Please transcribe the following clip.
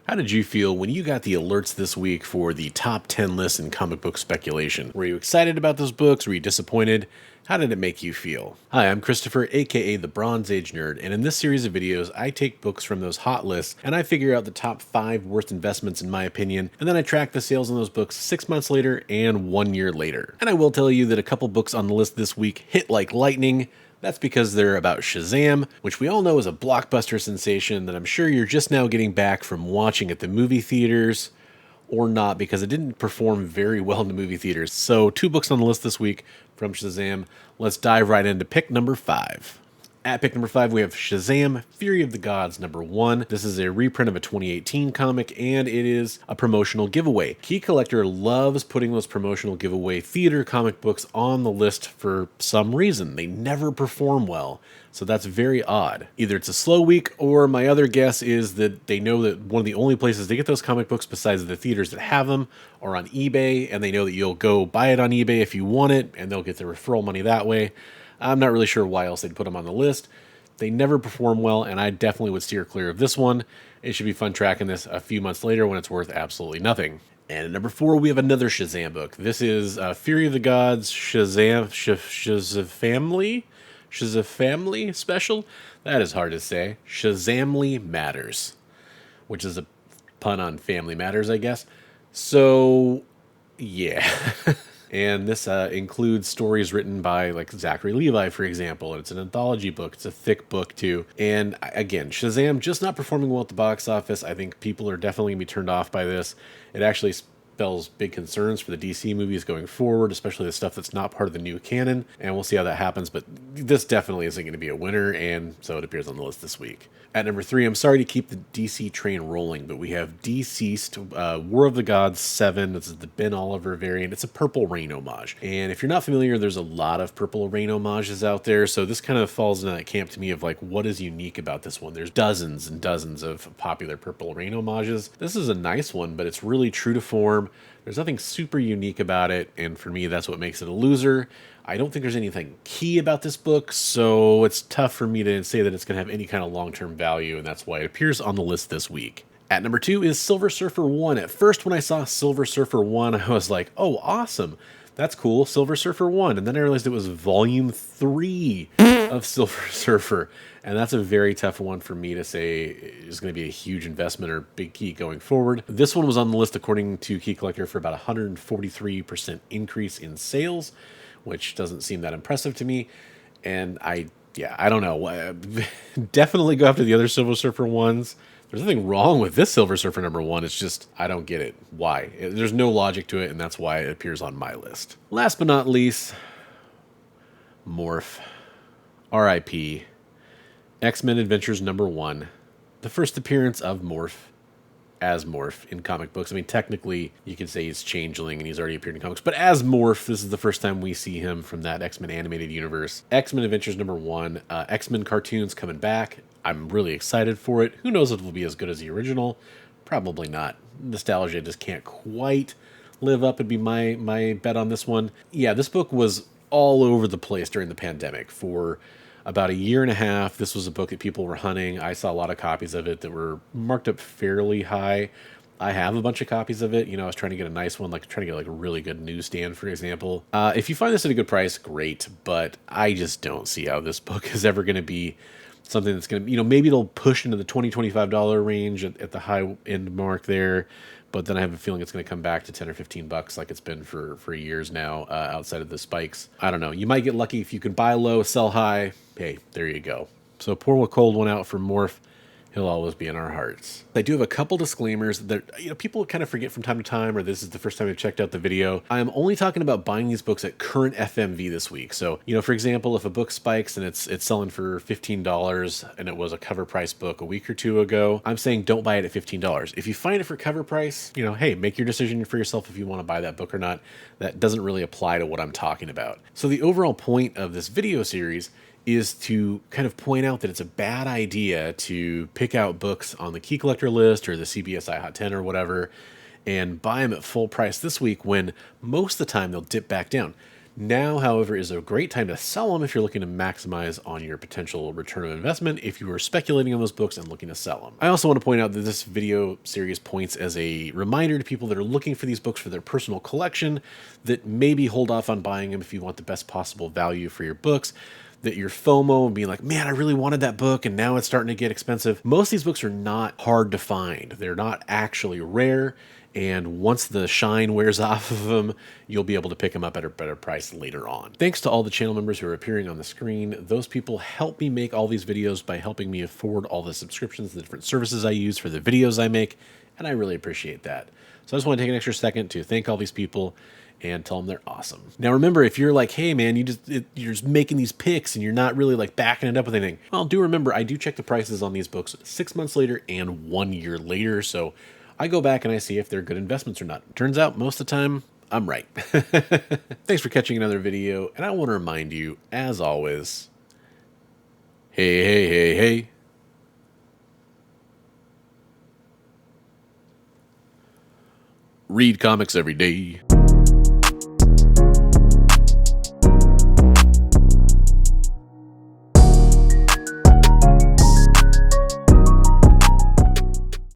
How did you feel when you got the alerts this week for the top 10 lists in comic book speculation? Were you excited about those books? Were you disappointed? How did it make you feel? Hi, I'm Christopher, aka the Bronze Age Nerd, and in this series of videos, I take books from those hot lists and I figure out the top 5 worst investments in my opinion, and then I track the sales on those books 6 months later and 1 year later. And I will tell you that a couple books on the list this week hit like lightning. That's because they're about Shazam, which we all know is a blockbuster sensation that I'm sure you're just now getting back from watching at the movie theaters, or not, because it didn't perform very well in the movie theaters. So 2 books on the list this week from Shazam. Let's dive right into pick number 5. At pick number 5, we have Shazam, Fury of the Gods, number 1. This is a reprint of a 2018 comic, and it is a promotional giveaway. Key Collector loves putting those promotional giveaway theater comic books on the list for some reason. They never perform well, so that's very odd. Either it's a slow week, or my other guess is that they know that one of the only places they get those comic books besides the theaters that have them are on eBay, and they know that you'll go buy it on eBay if you want it, and they'll get the referral money that way. I'm not really sure why else they'd put them on the list. They never perform well, and I definitely would steer clear of this one. It should be fun tracking this a few months later when it's worth absolutely nothing. And at number 4, we have another Shazam book. This is Fury of the Gods, Shazam special? That is hard to say. Shazamly Matters, which is a pun on Family Matters, I guess. So, yeah. And this includes stories written by like Zachary Levi, for example. And it's an anthology book. It's a thick book too. And again, Shazam just not performing well at the box office. I think people are definitely going to be turned off by this. It actually spells big concerns for the DC movies going forward, especially the stuff that's not part of the new canon. And we'll see how that happens. But this definitely isn't going to be a winner. And so it appears on the list this week. At number 3, I'm sorry to keep the DC train rolling, but we have Deceased, War of the Gods 7. This is the Ben Oliver variant. It's a Purple Rain homage. And if you're not familiar, there's a lot of Purple Rain homages out there. So this kind of falls into that camp to me of like, what is unique about this one? There's dozens and dozens of popular Purple Rain homages. This is a nice one, but it's really true to form. There's nothing super unique about it, and for me, that's what makes it a loser. I don't think there's anything key about this book, so it's tough for me to say that it's going to have any kind of long-term value, and that's why it appears on the list this week. At number 2 is Silver Surfer 1. At first, when I saw Silver Surfer 1, I was like, oh, awesome. That's cool, Silver Surfer 1. And then I realized it was Volume 3 of Silver Surfer. And that's a very tough one for me to say is going to be a huge investment or big key going forward. This one was on the list, according to Key Collector, for about 143% increase in sales, which doesn't seem that impressive to me. And I don't know. Definitely go after the other Silver Surfer ones. There's nothing wrong with this Silver Surfer number 1. It's just, I don't get it. Why? There's no logic to it, and that's why it appears on my list. Last but not least, Morph. R.I.P. X-Men Adventures number 1. The first appearance of Morph as Morph in comic books. I mean, technically, you can say he's Changeling and he's already appeared in comics, but as Morph, this is the first time we see him from that X-Men animated universe. X-Men Adventures number 1. X-Men cartoons coming back. I'm really excited for it. Who knows if it'll be as good as the original? Probably not. Nostalgia just can't quite live up, would be my bet on this one. Yeah, this book was all over the place during the pandemic. For about a year and a half, this was a book that people were hunting. I saw a lot of copies of it that were marked up fairly high. I have a bunch of copies of it. I was trying to get a nice one, like trying to get like a really good newsstand, for example. If you find this at a good price, great. But I just don't see how this book is ever going to be something that's going to, maybe it'll push into the $20, $25 range at the high end mark there. But then I have a feeling it's going to come back to 10 or 15 bucks like it's been for years now, outside of the spikes. I don't know. You might get lucky if you can buy low, sell high. Hey, there you go. So pour a cold one out for Morph. He'll always be in our hearts. I do have a couple disclaimers that people kind of forget from time to time, or this is the first time I've checked out the video. I am only talking about buying these books at current FMV this week. So, for example, if a book spikes and it's selling for $15 and it was a cover price book a week or two ago, I'm saying don't buy it at $15. If you find it for cover price, hey, make your decision for yourself if you want to buy that book or not. That doesn't really apply to what I'm talking about. So the overall point of this video series is to kind of point out that it's a bad idea to pick out books on the Key Collector list or the CBSI Hot 10 or whatever and buy them at full price this week when most of the time they'll dip back down. Now, however, is a great time to sell them if you're looking to maximize on your potential return of investment if you are speculating on those books and looking to sell them. I also want to point out that this video series points as a reminder to people that are looking for these books for their personal collection that maybe hold off on buying them if you want the best possible value for your books. That your FOMO and being like, man, I really wanted that book and now it's starting to get expensive. Most of these books are not hard to find. They're not actually rare. And once the shine wears off of them, you'll be able to pick them up at a better price later on. Thanks to all the channel members who are appearing on the screen. Those people help me make all these videos by helping me afford all the subscriptions, the different services I use for the videos I make, and I really appreciate that. So I just want to take an extra second to thank all these people and tell them they're awesome. Now remember, if you're like, hey man, you're just making these picks and you're not really like backing it up with anything, well, do remember, I do check the prices on these books 6 months later and 1 year later, so I go back and I see if they're good investments or not. Turns out most of the time, I'm right. Thanks for catching another video, and I want to remind you, as always, hey, hey, hey, hey. Read comics every day.